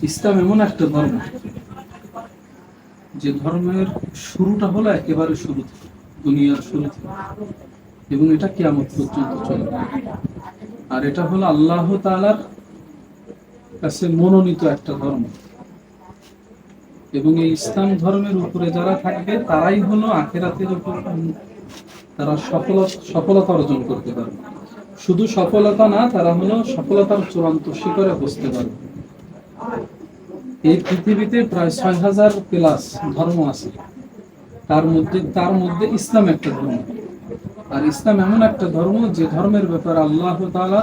ইসলাম এমন একটা ধর্ম যে ধর্মের শুরুটা হলো একেবারে শুরু থেকে, দুনিয়ার শুরু থেকে, এবং এটা কিয়ামত পর্যন্ত চলবে। আর এটা হলো আল্লাহ তাআলার কাছে মনোনীত একটা ধর্ম, এবং এই ইসলাম ধর্মের উপরে যারা থাকবে তারাই হলো আখিরাতের উপর তারা সফলতা অর্জন করতে পারবে। শুধু সফলতা না, তারা হলো সফলতার চূড়ান্ত শিখরে বসতে পারবে। এই পৃথিবীতে প্রায় ৬,০০০ প্লাস ধর্ম আছে, তার মধ্যে ইসলাম একটা ধর্ম। আর ইসলাম এমন একটা ধর্ম যে ধর্মের ব্যাপারে আল্লাহ তাআলা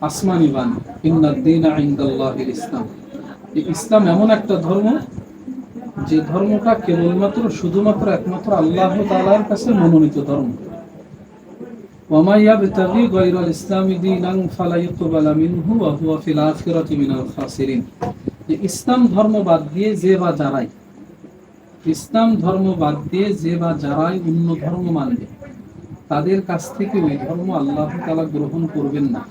আসমানি বাণী, ইন্নাদ-দীনা ইনদাল্লাহিল ইসলাম। এই ইসলাম এমন একটা ধর্ম যে ধর্মটা কেবলমাত্র শুধুমাত্র একমাত্র আল্লাহ তাআলার কাছে মনোনীত ধর্ম। ওয়ামা ইয়াবতাগি গায়রাল ইসলামি দীনান ফালা ইউকবালা মিনহু ওয়া হুয়া ফিল আখিরাতি মিনাল খাসিরিন। ইসলাম ধর্ম বাদ দিয়ে যে বা যারাই অন্য ধর্ম মানবে, তাদের কাছ থেকে ওই ধর্ম আল্লাহ তাআলা গ্রহণ করবেন না,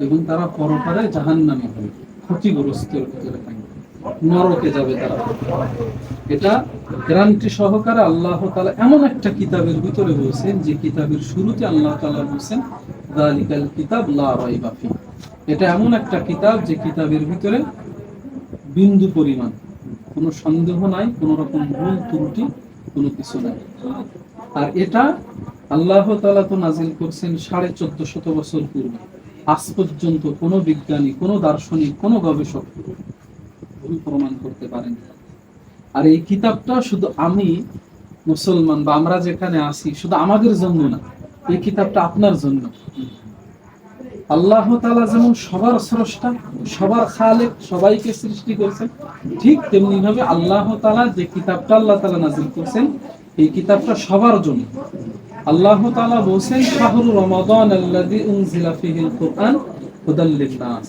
এবং তারা পরকালে জাহান্নামে হবে, ক্ষতিগ্রস্তের ভিতরে থাকবে, নরকে যাবে তারা। এটা গ্যারান্টি সহকারে আল্লাহ তাআলা এমন একটা কিতাবের ভিতরে বলছেন, যে কিতাবের শুরুতে আল্লাহ তাআলা বলছেন যালিকাল কিতাব লা রাইবা ফি। এটা এমন একটা কিতাব যে কিতাবের ভিতরে বিন্দু পরিমাণ কোনো সন্দেহ নাই, কোনো রকম ভুল ত্রুটি কোনো কিছু নাই। আর এটা আল্লাহ তাআলা তো নাজিল করছেন ১৪৫০ বছর পূর্বে। আজ পর্যন্ত কোনো বিজ্ঞানী, কোনো দার্শনিক, কোনো গবেষক ভুল প্রমাণ করতে পারেন। আর এই কিতাবটা শুধু আমি মুসলমান বা আমরা যেখানে আছি শুধু আমাদের জন্য না, এই কিতাবটা আপনার জন্য। আল্লাহ তাআলা যেমন সবার স্রষ্টা, সবার খালেক, সবাইকে সৃষ্টি করেছেন, ঠিক তেমনি ভাবে আল্লাহ তাআলা যে কিতাবটা আল্লাহ তাআলা নাযিল করেছেন, এই কিতাবটা সবার জন্য। আল্লাহ তাআলা বলেন শাহরু রমাদান আল্লাযী উনজিলা ফীহিল কুরআন হুদাল লিন-নাস।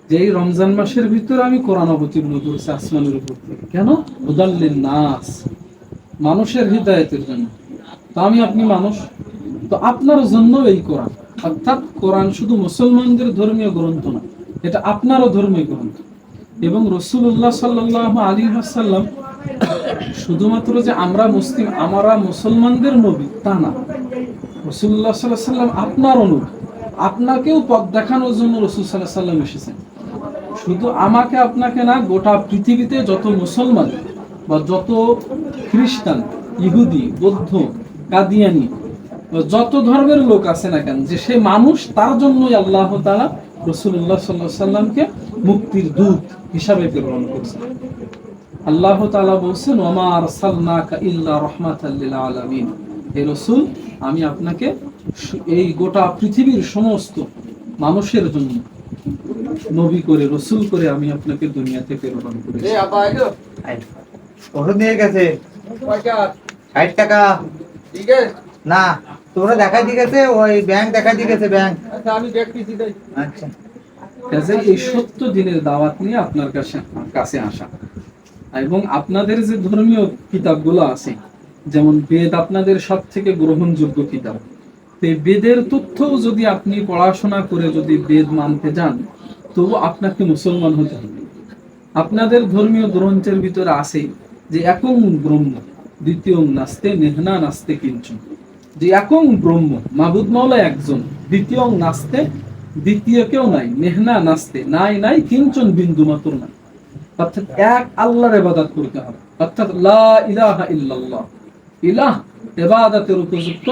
যে এই রমজান মাসের ভিতরে আমি কোরআন অবতীর্ণ করেছি আসমানের উপর থেকে। কেন? হুদাল লিন-নাস, মানুষের হিদায়াতের জন্য। তো আপনি মানুষ, তো আপনার জন্য এই কোরআন। অর্থাৎ কোরআন শুধু মুসলমানদের ধর্মীয় গ্রন্থ না, এটা আপনারও ধর্মীয় গ্রন্থ। এবং রাসূলুল্লাহ সাল্লাল্লাহু আলাইহি ওয়াসাল্লাম শুধুমাত্র যে আমরা মুসলিম, আমরা মুসলমানদের নবী তা না, রাসূলুল্লাহ সাল্লাল্লাহু আলাইহি ওয়াসাল্লাম আপনারও নবী। আপনাকেও পথ দেখানোর জন্য রাসূল সাল্লাল্লাহু আলাইহি ওয়াসাল্লাম এসেছেন। শুধু আমাকে আপনাকে না, গোটা পৃথিবীতে যত মুসলমান বা যত খ্রিস্টান, ইহুদি, বৌদ্ধ, কাদিয়ানি, যত ধর্মের লোক আছে না কেন, যে সে মানুষ, তার জন্যই আল্লাহ তাআলা রাসূলুল্লাহ সাল্লাল্লাহু আলাইহি ওয়াসাল্লামকে মুক্তির দূত হিসাবে প্রেরণ করেছেন। আল্লাহ তাআলা বলেন ওয়ামা আরসালনাকা ইল্লা রাহমাতাল লিল আলামিন। হে রাসূল, আমি আপনাকে এই গোটা পৃথিবীর সমস্ত মানুষের জন্য নবী করে, রাসূল করে আমি আপনাকে দুনিয়াতে প্রেরণ করেছি। এই আবা আইলো ওষুধ নিয়ে গেছে কয়টা? 60 টাকা। ঠিক আছে না, তোমরা দেখাই দিয়ে গেছে, ওই ব্যাংক দেখাই দিয়ে গেছে, ব্যাংক। আচ্ছা আমি দেখতেছি তাই। আচ্ছা, কাজে এই ৭০ দিনের দাওয়াত নিয়ে আপনার কাছে আসা, এবং আপনাদের যে ধর্মীয় কিতাবগুলো আছে, যেমন বেদ আপনাদের সবথেকে গ্রহণযোগ্য কিতাব। এই বেদের তথ্যও যদি আপনি পড়াশোনা করে যদি বেদ মানতে যান, তবু আপনাকে মুসলমান হতে হবে। আপনাদের ধর্মীয় গ্রন্থের ভিতরে আছে যে একং ব্রহ্ম দ্বিতীয় নাস্তে নেহনা নাস্তে কিঞ্চন। যে একং ব্রহ্ম, মাবুদ মাওলা একজন, দ্বিতীয় নাস্তে, দ্বিতীয় কেউ নাই, নেহনা নাস্তে, নাই কিঞ্চন বিন্দু মাত্র নাই। অর্থাৎ এক আল্লাহর ইবাদত করতে হবে। অর্থাৎ লা ইলাহা ইল্লাল্লাহ, ইলাহ ইবাদতের উপযুক্ত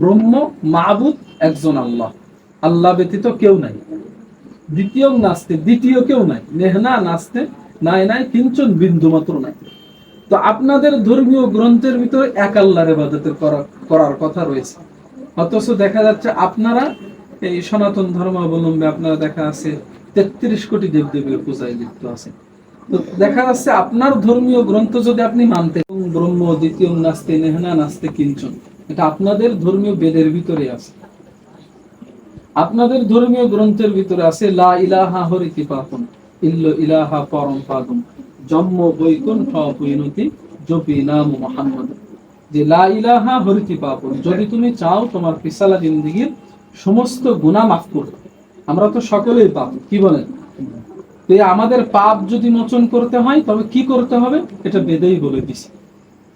ব্রহ্ম, মাবুদ একজন আল্লাহ, আল্লাহ ব্যতীত কেউ নাই। দ্বিতীয় নাস্তে, দ্বিতীয় কেউ নাই, নেহনা নাস্তে, নাই কিঞ্চন বিন্দু মাত্র নাই। তো আপনাদের ধর্মীয় গ্রন্থের ভিতরে এক আল্লাহর ইবাদতের করার কথা রয়েছে, অথচ দেখা যাচ্ছে আপনারা এই সনাতন ধর্মাবলম্বী আপনারা দেখা আছে ৩৩ কোটি দেবদেবীর পূজায় লিপ্ত আছে। তো দেখা যাচ্ছে আপনার ধর্মীয় গ্রন্থ যদি আপনি মানতে, ব্রহ্ম দ্বিতীয় নাস্তে নেহনা নাস্তে কিঞ্চন, এটা আপনাদের ধর্মীয় বেদের ভিতরে আছে। আপনাদের ধর্মীয় গ্রন্থের ভিতরে আছে লা ইলাহা হরিতি পাপন ইল্ল ইলাহা পরম পাদম জন্ম বৈকুণ্ঠ পরিণতি জপি নাম মুহাম্মদ। যে লা ইলাহা হরিতি পাপন, যদি তুমি চাও তোমার পিছলা জিন্দেগীর সমস্ত গুনাহ মাফ করতে। আমরা তো সকলেই পাপ, কি বলেন? তো আমাদের পাপ যদি মোচন করতে হয় তবে কি করতে হবে, এটা বেদেই বলে দিছে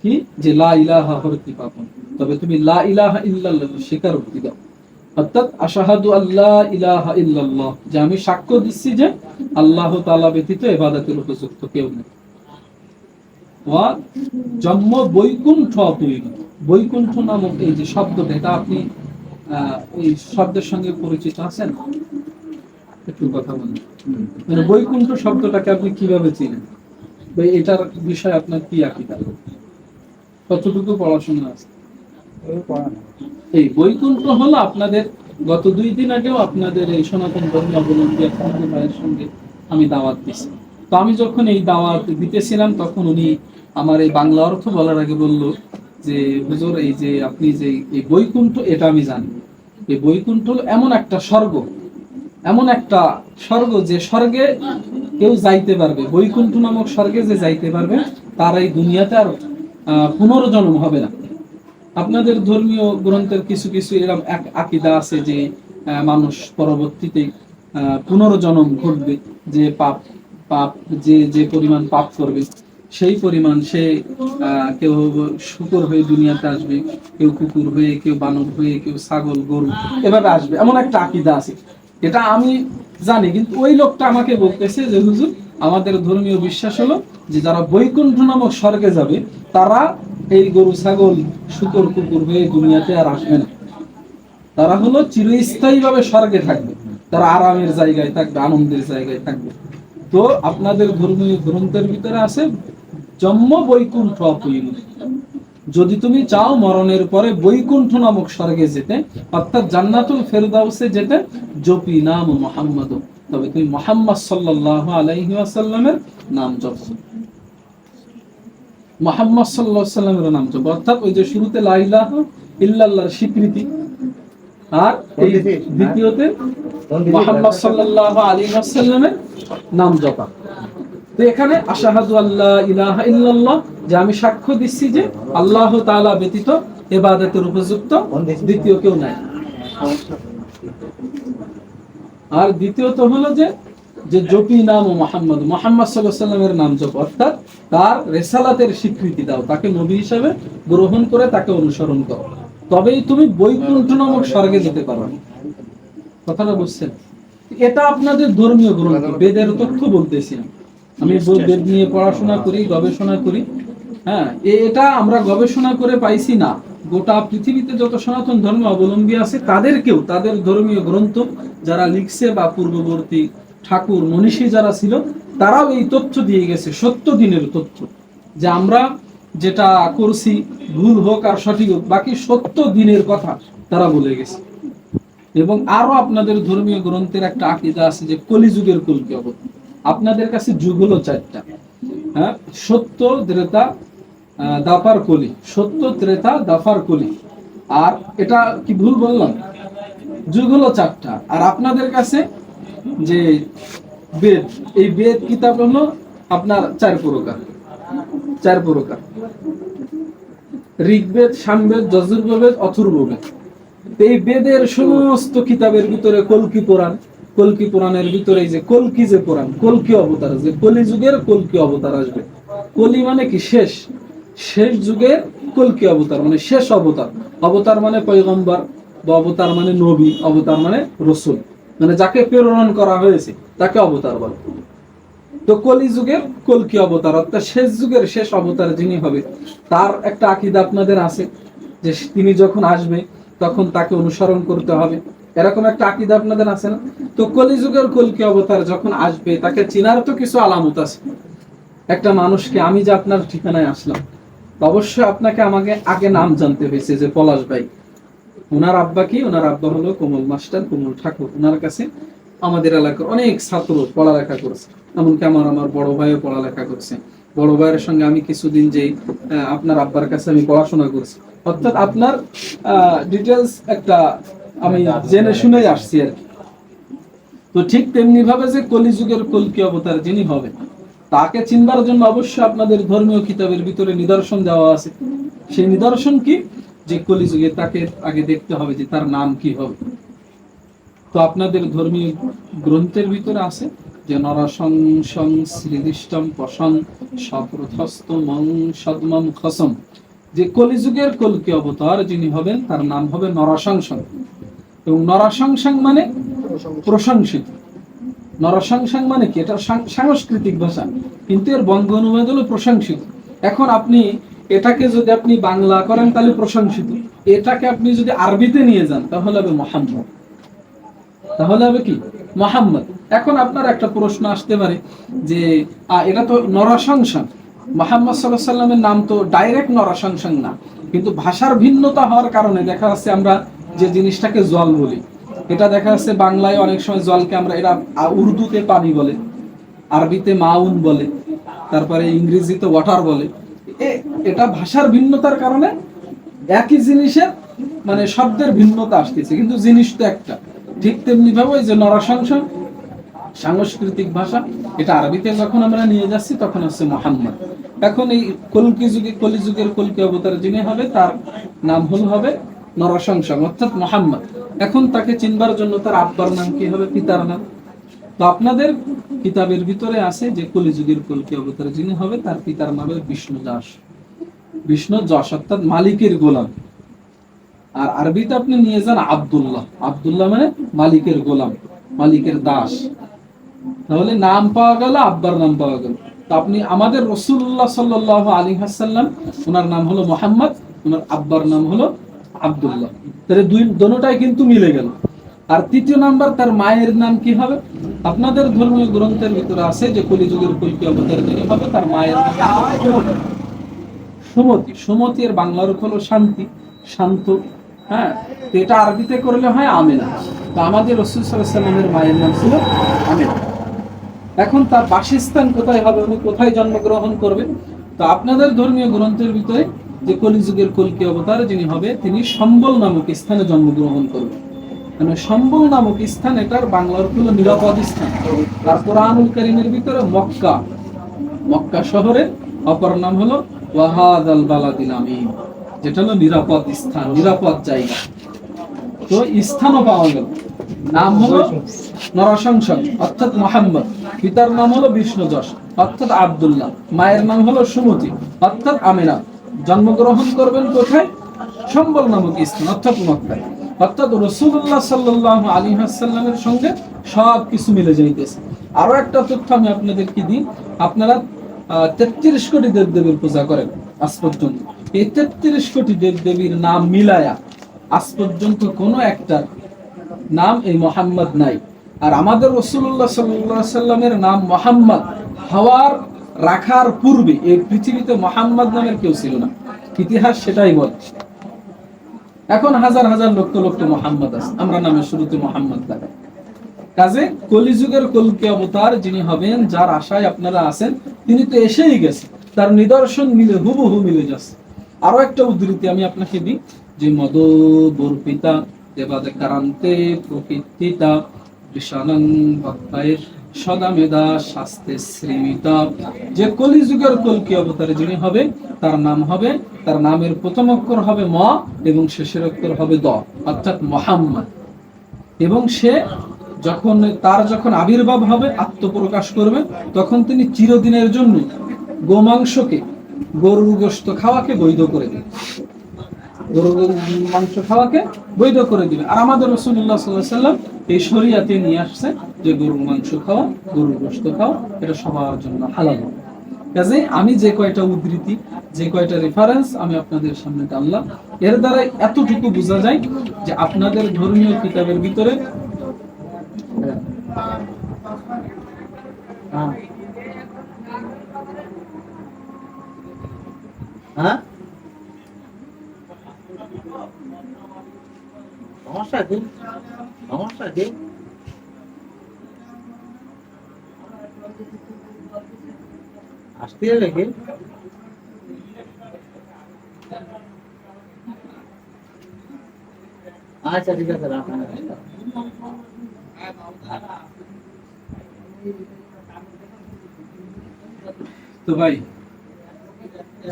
কি, যে লা ইলাহা হরতি পাপন, তবে তুমি লা ইলাহা ইল্লাল্লাহ স্বীকার করতে দাও, অর্থাৎ আশহাদু আল্লা ইলাহা ইল্লাল্লাহ, যে আমি সাক্ষ্য দিচ্ছি যে আল্লাহ তাআলা ব্যতীত ইবাদতের উপযুক্ত কেউ নেই। ওয়া জন্ম বৈকুণ্ঠ অপূর্ণ, বৈকুণ্ঠ নামক এই যে শব্দটা, এটা আপনি এই শব্দের সঙ্গে পরিচিত আছেন? একটু কথা বলুন। মানে বৈকুণ্ঠ শব্দটাকে আপনি কিভাবে চিনেন, এটার বিষয়ে আপনার কি আকীদা, কতটুকু পড়াশোনা আছে? এই বৈকুণ্ঠ হলো আপনাদের, গত 2 দিন আগেও আপনাদের এই সনাতন ধর্ম অবলম্বী এক ভাইয়ের সঙ্গে আমি দাওয়াত দিছি। তো আমি যখন এই দাওয়াত দিতেছিলাম তখন উনি আমার এই বাংলা অর্থ বলার আগে বলল যে হুজুর, এই যে আপনি যে এই বৈকুণ্ঠ, এটা আমি জানি, এই বৈকুণ্ঠ হলো এমন একটা স্বর্গ, এমন একটা স্বর্গ যে স্বর্গে কেউ যাইতে পারবে, বৈকুণ্ঠ নামক স্বর্গে যে যাইতে পারবে তার এই দুনিয়াতে আর পুনর্জন্ম হবে না। আপনাদের ধর্মীয় গ্রন্থের কিছু কিছু এরকম এক আকীদা আছে যে মানুষ পরবর্তীতে পুনর্জন্ম ঘটবে, যে পাপ পাপ যে যে পরিমাণ পাপ করবে সেই পরিমাণ সে কেউ শূকর হয়ে দুনিয়াতে আসবে, কেউ কুকুর হয়ে, কেউ বানর হয়ে, কেউ ছাগল গরু এভাবে আসবে, এমন একটা আকীদা আছে। এটা আমি জানি, কিন্তু ওই লোকটা আমাকে বলতেছে যে হুজুর, আমাদের ধর্মীয় বিশ্বাস হলো যে যারা বৈকুণ্ঠ নামক স্বর্গে যাবে তারা এই গরু ছাগল শূকর কুকুর হয়ে দুনিয়াতে আর আসবে না, তারা হলো চিরস্থায়ী ভাবে স্বর্গে থাকবে, তারা আরামের জায়গায় থাকবে, আনন্দের জায়গায় থাকবে। তো আপনাদের ধর্মীয় গ্রন্থের ভিতরে আছে জন্ম বৈকুণ্ঠ অপূর্ণ, যদি তুমি চাও মরণের পরে বৈকুণ্ঠ নামক স্বর্গে যেতে, অর্থাৎ জান্নাতুল ফেরদাউসে যেতে, জপি নাম মুহাম্মদ, তবে তুমি মুহাম্মদ সাল্লাল্লাহু আলাইহি ওয়াসাল্লামের নাম জপো, মুহাম্মদ সাল্লাল্লাহু আলাইহি ওয়াসাল্লামের নাম জপো, অর্থাৎ ওই যে শুরুতে লা ইলাহা ইল্লাল্লাহর স্বীকৃতি, আর এই দ্বিতীয়তে মুহাম্মদ সাল্লাল্লাহু আলাইহি ওয়াসাল্লামের নাম জপা। তো এখানে আশহাদু আল্লা ইলাহা ইল্লাল্লাহ, যে আমি সাক্ষ্য দিচ্ছি যে আল্লাহ তাআলা ব্যতীত ইবাদতের উপযুক্ত দ্বিতীয় কেউ নাই। আর দ্বিতীয়ত হলো যে যে জপি নাম মুহাম্মদ, মুহাম্মদ সাল্লাল্লাহু আলাইহি ওয়াসাল্লামের নাম জপ, অর্থাৎ তার রিসালাতের স্বীকৃতি দাও, তাকে নবী হিসেবে গ্রহণ করে তাকে অনুসরণ করো, তবেই তুমি বৈকুণ্ঠ নামক স্বর্গে যেতে পারবে। কথাটা বুঝছেন? এটা আপনাদের ধর্মীয় গ্রন্থ, বেদের তথ্য বলতেছি আমি, বেদ নিয়ে পড়াশোনা করি, গবেষণা করি। হ্যাঁ, এটা আমরা গবেষণা করে পাইছি না, গোটা পৃথিবীতে যত সনাতন ধর্ম অবলম্বী আছে তাদেরকেও তাদের ধর্মীয় গ্রন্থ যারা লিখছে বা পূর্ববর্তী ঠাকুর মনীষী যারা ছিল তারাও এই তথ্য দিয়ে গেছে, সত্য দিনের তথ্য, যে আমরা যেটা করছি ভুল হোক আর সঠিক হোক, বাকি সত্য দিনের কথা তারা বলে গেছে। এবং আরো আপনাদের ধর্মীয় গ্রন্থের একটা আকীদা আছে যে কলিযুগের কল্কি অবতার। আপনাদের কাছে যুগ হলো 4টা, হ্যাঁ, সত্য, ত্রেতা, দাপার কলি, সত্য, ত্রেতা, দাপার কলি। আর এটা কি ভুল বললাম? যুগ হলো 4টা। আর আপনাদের কাছে যে বেদ, এই বেদ কিতাব হলো আপনার 4 প্রকার, 4 প্রকার: ঋগ্বেদ, সামবেদ, যজুর্বেদ, অথর্ববেদ। এই বেদের সমস্ত কিতাবের ভিতরে কল্কি পুরাণ, কল্কি পুরাণের ভিতরে এই যে কল্কি যে পুরাণ, কল্কি অবতার, যে কলিযুগের কল্কি অবতার আসবে। কলি মানে কি? শেষ, শেষ যুগের কল্কি অবতার মানে শেষ অবতার। অবতার মানে পয়গম্বর, বা অবতার মানে নবী, অবতার মানে রসুল, মানে যাকে প্রেরণ করা হয়েছে তাকে অবতার বলে। তো কলিযুগের কল্কি অবতার, অর্থাৎ শেষ যুগের শেষ অবতার যিনি হবে, তার একটা আকীদা আপনাদের আছে যে তিনি যখন আসবে তখন তাকে অনুসরণ করতে হবে, এরকম একটা আকীদা আপনাদের আছে না? তো কলিযুগের কল্কি অবতার যখন আসবে তাকে চিনার তো কিছু আলামত আছে। একটা মানুষকে, আমি যে আপনার ঠিকানায় আসলাম, অবশ্যই আপনাকে আমাকে আগে নাম জানতে হয়েছে, যে পলাশ ভাই, ওনার আব্বা কি? ওনার আব্বা হলো কমল মাস্টার, কমল ঠাকুর। ওনার কাছে আমাদের এলাকার অনেক ছাত্র পড়ালেখা করেছে, এমনকি আমার বড় ভাইও পড়ালেখা করছে। বড় ভাইয়ের সঙ্গে আমি কিছুদিন যেই আপনার আব্বার কাছে আমি পড়াশোনা করছি, অর্থাৎ আপনার ডিটেলস একটা আমি জেনে শুনেই আসছি আর কি। তো ঠিক তেমনি ভাবে যে কলিযুগের কল্কি অবতার যিনি হবে তাকে চিনবার জন্য অবশ্যই আপনাদের ধর্মীয় কিতাবের ভিতরে নিদর্শন দেওয়া আছে। সেই নিদর্শন কি? যে কলিযুগে তাকে আগে দেখতে হবে যে তার নাম কি হবে। তো আপনাদের ধর্মীয় গ্রন্থের ভিতরে আছে যে নরসংসং শ্রীদিষ্টম পশং সপ্রথস্থ মং সদ্মম খসম, যে কলিযুগের কল্কি অবতার যিনি হবেন তার নাম হবে নরসংসং। এবং নরসংসং মানে প্রশংসিত। নরসংসং মানে কি? এটা সাংস্কৃতিক ভাষা, কিন্তু এর বঙ্গ অনুবাদ হলো প্রশংসিত। এখন আপনি এটাকে যদি আপনি বাংলা করেন তাহলে প্রশংসিত, এটাকে আপনি যদি আরবিতে নিয়ে যান তাহলে হবে মুহাম্মদ, তাহলে হবে কি? মুহাম্মদ। এখন আপনার একটা প্রশ্ন আসতে পারে যে এটা তো নরসংসং, মুহাম্মদ সাল্লাল্লাহু আলাইহি সাল্লামের নাম তো ডাইরেক্ট নরসংসং না, কিন্তু ভাষার ভিন্নতা হওয়ার কারণে দেখা যাচ্ছে আমরা যে জিনিসটাকে জল বলি, এটা দেখা যাচ্ছে বাংলায় অনেক সময় জলকে আমরা, এরা উর্দুতে পানি বলে, আরবিতে মাউন বলে, তারপরে ইংরেজিতে ওয়াটার বলে। এটা ভাষার ভিন্নতার কারণে একই জিনিসের মানে শব্দের ভিন্নতা আসতেছে, কিন্তু জিনিস তো একটা। ঠিক তেমনি ভাবে যে নরসংসং সাংস্কৃতিক ভাষা, এটা আরবিতে যখন আমরা নিয়ে যাচ্ছি তখন হচ্ছে মুহাম্মদ। এখন এই কলিযুগের কল্কি অবতার যিনি হবে তার নাম হবে নরসংসং অর্থাৎ মুহাম্মদ। এখন তাকে চিনবার জন্য তার আব্বার নাম কি হবে, পিতার নাম। তো আপনাদের কিতাবের ভিতরে আছে যে কলিযুগের কল্কি অবতার যিনি হবে তার পিতার নাম হবে বিষ্ণু দাস। বিষ্ণু যশ অর্থাৎ মালিকের গোলাম। আর আরবিতে আপনি নিয়ে যান আব্দুল্লাহ, আব্দুল্লাহ মানে মালিকের গোলাম, মালিকের দাস। তাহলে নাম পাওয়া গেল, আব্বার নাম পাওয়া গেল। তো আপনি আমাদের রাসূলুল্লাহ সাল্লাল্লাহু আলাইহি ওয়াসাল্লাম, ওনার নাম হলো মুহাম্মদ, ওনার আব্বার নাম হলো আব্দুল্লাহ। তাহলে দুটোটাই কিন্তু মিলে গেল। আর তৃতীয় নাম্বার, তার মায়ের নাম কি হবে? আপনাদের ধর্মীয় গ্রন্থের ভিতরে আছে যে কলিযুগের কল্কি অবতার যিনি হবে তার মায়ের নাম সুমতি। সুমতি এর বাংলার হলো শান্তি, শান্ত। হ্যাঁ, তো এটা আরবিতে করলে হয় আমেনা। তো আমাদের রাসূল সাল্লাল্লাহু আলাইহি ওয়াসাল্লামের মায়ের নাম ছিল আমেনা। এখন তার বাসস্থান কোথায় হবে, উনি কোথায় জন্মগ্রহণ করবেন? তো আপনাদের ধর্মীয় গ্রন্থের ভিতরে যে কলিযুগের কল্কি অবতার যিনি হবে তিনি সম্বল নামক স্থানে জন্মগ্রহণ করবেন। মানে সম্বল নামক স্থান, এটার বাংলার হলো নিরাপদ স্থান। আর কোরআনুল কারীমের ভিতরে মক্কা, মক্কা শহরের অপর নাম হলো ওয়াহাদাল বালাদিল আমিন, যেটা হলো নিরাপদ স্থান, নিরাপদ জায়গা। তো স্থানও পাওয়া গেল। নাম হলো নরসংসং অর্থাৎ মুহাম্মদ, পিতার নাম হলো বিষ্ণু যশ অর্থাৎ আব্দুল্লাহ, মায়ের নাম হলো সুমতি অর্থাৎ আমিনা। জন্মগ্রহণ করবেন কোথায়? সম্বল নামক স্থান অর্থাৎ মক্কায়। অর্থাৎ রাসূলুল্লাহ সাল্লাল্লাহু আলাইহি ওয়াসাল্লামের সঙ্গে সব কিছু মিলে যাইতেছে। আরো একটা তথ্য আমি আপনাদেরকে দিই, আপনারা 33 কোটি দেবদেবীর পূজা করেন আজ পর্যন্ত। এই 33 কোটি দেবদেবীর নাম মিলায়া আজ পর্যন্ত কোনো একটা নাম এই মুহাম্মদ নাই। আর আমাদের রাসূলুল্লাহ সাল্লাল্লাহু আলাইহি সাল্লামের নাম মুহাম্মদ হওয়ার রাখার পূর্বে এই পৃথিবীতে মুহাম্মদ নামের কেউ ছিল না, ইতিহাস সেটাই বলে। এখন হাজার হাজার লক্ষ লক্ষ মুহাম্মদ আছে, আমরা নামের শুরুতে মুহাম্মদ লাগাই। কাজে কলিযুগের কল্কি অবতার যিনি হবেন, যার আশায় আপনারা আছেন, তিনি তো এসেই গেছে, তার নিদর্শন মিলে হুবহু মিলে যাচ্ছে। আরো একটা উদ্ধৃতি আমি আপনাকে দিই যে মদ বর্পিতা দেবাদে কারান্তে প্রকৃতিতা বিশানং ভক্তায়ের সদা মেধা শাস্তে শ্রীমিতা, যে কলিযুগের কল্কি অবতারে যিনি হবে তার নাম হবে, তার নামের প্রথম অক্ষর হবে ম এবং শেষের অক্ষর হবে দ অর্থাৎ মুহাম্মদ। এবং সে যখন আবির্ভাব হবে, আত্মপ্রকাশ করবে, তখন তিনি চিরদিনের জন্য গোমাংসকে, গরুর গোশত খাওয়াকে বৈধ করে দেবে, গরুর মাংস খাওয়াকে বৈধ করে দিবে। আর আমাদের রাসূলুল্লাহ সাল্লাল্লাহু আলাইহি ওয়াসাল্লাম এই শরীয়তে নিয়ে আসছে যে গরুর মাংস খাওয়া, গরুর গোশত খাওয়া এটা সবার জন্য হালাল। কাজে আমি যে কয়টা উদ্ধৃতি, যে কয়টা রেফারেন্স আমি আপনাদের সামনে টানলাম, এর দ্বারা এতটুকু বোঝা যায় যে আপনাদের ধর্মীয় কিতাবের ভিতরে হ্যাঁ সমস্যা কি? সমস্যা কি? আসতে লেগে আচ্ছা ঠিক আছে রাখেন। তো ভাই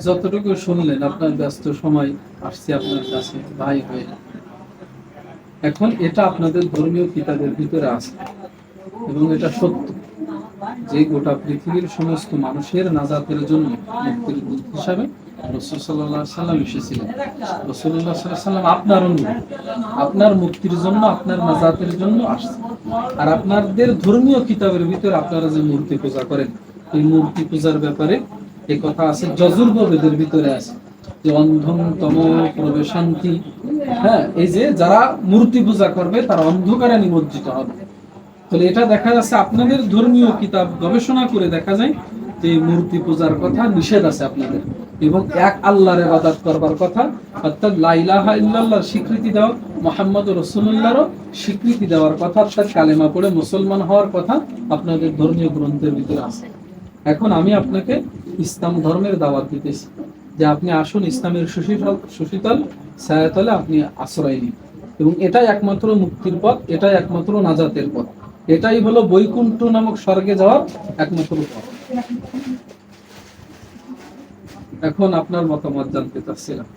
যতটুকু শুনলেন, আপনার ব্যস্ত সময় আসছে আপনার কাছে ভাই হয়ে, এখন এটা আপনাদের ধর্মীয় কিতাবের ভিতরে আছে এবং এটা সত্য। যে গোটা পৃথিবীর সমস্ত মানুষের নাজাতের জন্য মুক্তির দূত হিসাবে রাসূল সাল্লাল্লাহু আলাইহি সাল্লাম এসেছিলেন। রাসূলুল্লাহ সাল্লাল্লাহু আলাইহি সাল্লাম আপনার অনুযায়ী আপনার মুক্তির জন্য, আপনার নাজাতের জন্য আসছে। আর আপনাদের ধর্মীয় কিতাবের ভিতরে আপনারা যে মূর্তি পূজা করেন, এই মূর্তি পূজার ব্যাপারে এই কথা আছে, যজুর্বেদ বেদের ভিতরে আছে যে অন্ধং তম প্রবেশান্তি। হ্যাঁ, এই যে যারা মূর্তি পূজা করবে তারা অন্ধকারে নিমজ্জিত হবে। তাহলে এটা দেখা যাচ্ছে আপনাদের ধর্মীয় কিতাব গবেষণা করে দেখা যায় যে মূর্তি পূজার কথা নিষেধ আছে আপনাদের, এবং এক আল্লাহর ইবাদত করবার কথা, অর্থাৎ লা ইলাহা ইল্লাল্লাহর স্বীকৃতি দেওয়া, মুহাম্মদুর রাসূলুল্লাহর স্বীকৃতি দেওয়ার কথা, অর্থাৎ কালেমা পড়ে মুসলমান হওয়ার কথা আপনাদের ধর্মীয় গ্রন্থের ভিতরে আছে। এখন আমি আপনাকে ইসলাম ধর্মের দাওয়াত দিতেছি যে আপনি আসুন ইসলামের সুশীতল ছায়াতলে আপনি আশ্রয় নিন, এবং এটাই একমাত্র মুক্তির পথ, এটাই একমাত্র নাজাতের পথ, এটাই হলো বৈকুণ্ঠ নামক স্বর্গে যাওয়ার একমাত্র পথ। এখন আপনার মতামত জানতে চাচ্ছিলাম,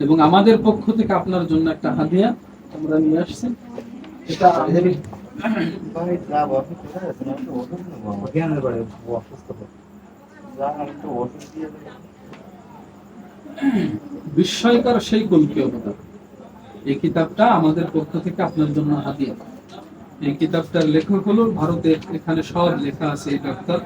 এবং আমাদের পক্ষ থেকে আপনার জন্য একটা হাদিয়া আমরা নিয়ে আসছি। এটা ভাই যা বসে ঠিক আছে, না তো ওষুধ নেবো জ্ঞানের বাড়ি অসুস্থ যা একটু ওষুধ দিয়ে দেবো। বিস্ময়কর সেই কল্পীয় অবতার, এই কিতাবটা আমাদের পক্ষ থেকে আপনার জন্য হাদিয়া। এই কিতাবটার লেখক হলো ভারতের, এখানে সব লেখা আছে এই ডাক্তার